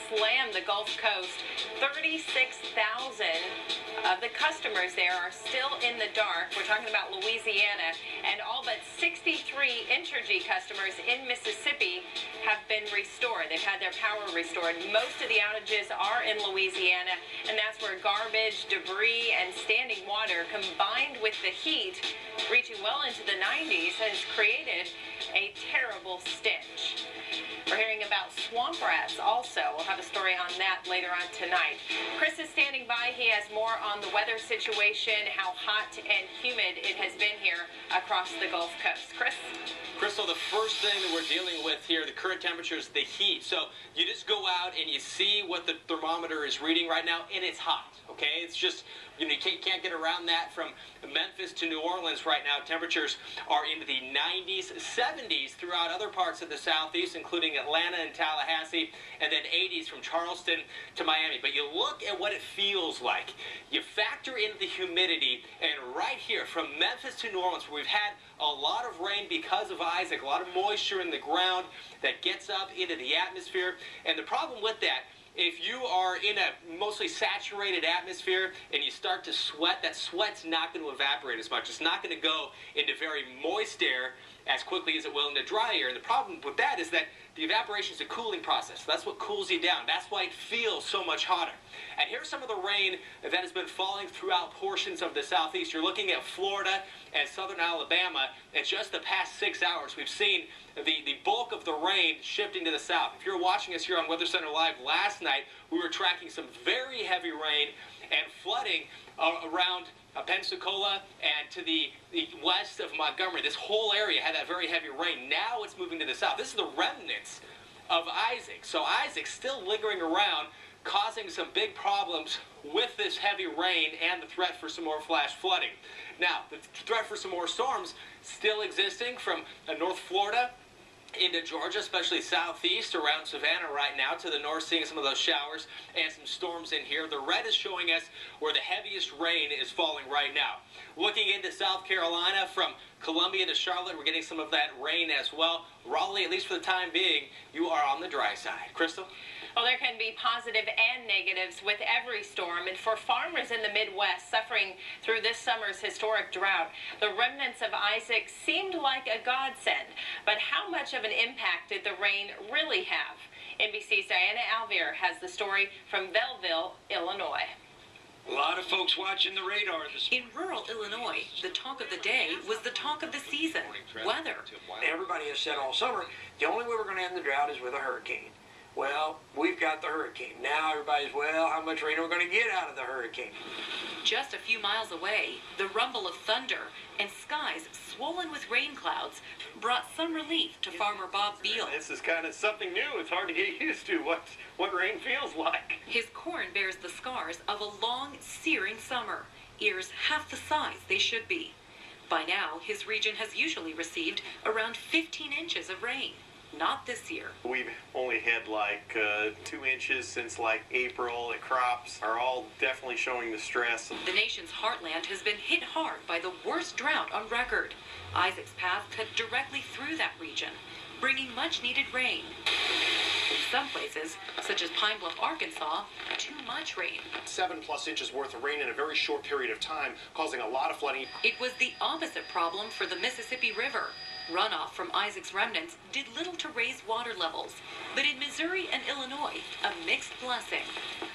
slammed the Gulf Coast. 36,000 of the customers there are still in the dark. We're talking about Louisiana, and all but 63 Entergy customers in Mississippi have been restored. They've had their power restored. Most of the outages are in Louisiana, and that's where garbage, debris, and standing water combined with the heat reaching well into the 90s has created a terrible stench. We're hearing about swamp rats also. We'll have a story on that later on tonight. Chris is standing by. He has more on the weather situation, how hot and humid it has been here across the Gulf Coast. Chris? Crystal, the first thing that we're dealing with here, the current temperature, is the heat. So you just go out and you see what the thermometer is reading right now, and it's hot, okay? It's just, you can't get around that. From Memphis to New Orleans right now, temperatures are into the 90s, 70s throughout other parts of the southeast, including Atlanta and Tallahassee, and then 80s from Charleston to Miami. But you look at what it feels like. You factor in the humidity, and right here from Memphis to New Orleans, where we've had a lot of rain because of Isaac, a lot of moisture in the ground that gets up into the atmosphere. And the problem with that, if you are in a mostly saturated atmosphere and you start to sweat, that sweat's not going to evaporate as much. It's not going to go into very moist air as quickly as it will into dry air. And the problem with that is that the evaporation is a cooling process. That's what cools you down. That's why it feels so much hotter. And here's some of the rain that has been falling throughout portions of the southeast. You're looking at Florida and southern Alabama. In just the past 6 hours, we've seen the bulk of the rain shifting to the south. If you're watching us here on Weather Center Live last night, we were tracking some very heavy rain and flooding around Pensacola and to the west of Montgomery. This whole area had that very heavy rain. Now it's moving to the south. This is the remnants of Isaac. So Isaac's still lingering around, causing some big problems with this heavy rain and the threat for some more flash flooding. Now, the threat for some more storms still existing from North Florida into Georgia, especially southeast around Savannah right now, to the north, seeing some of those showers and some storms in here. The red is showing us where the heaviest rain is falling right now. Looking into South Carolina from Columbia to Charlotte, we're getting some of that rain as well. Raleigh, at least for the time being, you are on the dry side. Crystal? Well, there can be positive and negatives with every storm, and for farmers in the Midwest suffering through this summer's historic drought, the remnants of Isaac seemed like a godsend. But how much of an impact did the rain really have? NBC's Diana Alvear has the story from Belleville, Illinois. A lot of folks watching the radar this morning. In rural Illinois, the talk of the day was the talk of the season, weather. Everybody has said all summer, the only way we're going to end the drought is with a hurricane. Well, we've got the hurricane. Now everybody's, well, how much rain are we going to get out of the hurricane? Just a few miles away, the rumble of thunder and skies swollen with rain clouds brought some relief to farmer Bob Beal. This is kind of something new. It's hard to get used to what rain feels like. His corn bears the scars of a long, searing summer, ears half the size they should be. By now, his region has usually received around 15 inches of rain. Not this year. We've only had like 2 inches since like April. The crops are all definitely showing the stress. The nation's heartland has been hit hard by the worst drought on record. Isaac's path cut directly through that region, bringing much needed rain. In some places, such as Pine Bluff, Arkansas, too much rain. 7+ inches worth of rain in a very short period of time, causing a lot of flooding. It was the opposite problem for the Mississippi River. Runoff from Isaac's remnants did little to raise water levels. But in Missouri and Illinois, a mixed blessing.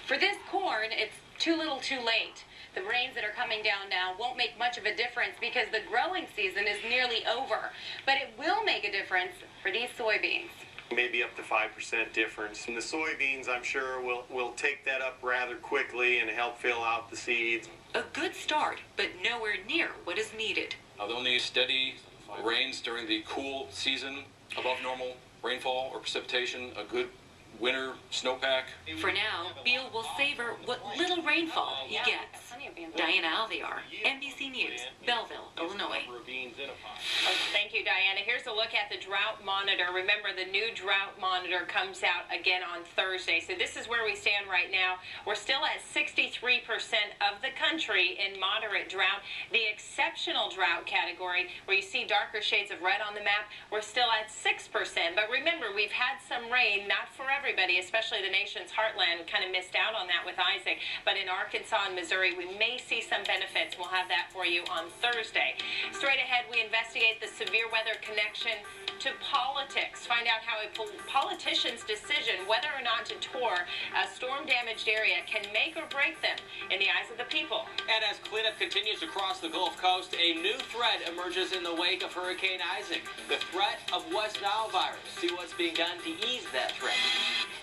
For this corn, it's too little too late. The rains that are coming down now won't make much of a difference because the growing season is nearly over. But it will make a difference for these soybeans. Maybe up to 5% difference. And the soybeans, I'm sure, will take that up rather quickly and help fill out the seeds. A good start, but nowhere near what is needed. They'll need steady rains during the cool season, above normal rainfall or precipitation, a good winter snowpack. For now, Beal will savor what little rainfall he gets. Diana Alvear, NBC News, Belleville, Illinois. Thank you, Diana. Here's a look at the drought monitor. Remember, the new drought monitor comes out again on Thursday. So this is where we stand right now. We're still at 63% of the country in moderate drought. The exceptional drought category, where you see darker shades of red on the map, we're still at 6%. But remember, we've had some rain, not for everybody, especially the nation's heartland, kind of missed out on that with Isaac. But in Arkansas and Missouri, we may see some benefits. We'll have that for you on Thursday. Straight ahead, we investigate the severe weather connection to politics. Find out how a politician's decision whether or not to tour a storm-damaged area can make or break them in the eyes of the people. And as cleanup continues across the Gulf Coast, a new threat emerges in the wake of Hurricane Isaac. The threat of West Nile virus. See what's being done to ease that threat.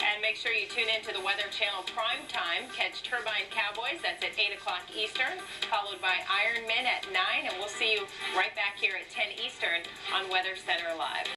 And make sure you tune in to the Weather Channel Prime Time. Catch Turbine Cowboys. That's at 8 o'clock Eastern, followed by Iron Men at 9. And we'll see you right back here at 10 Eastern on Weather Center Live.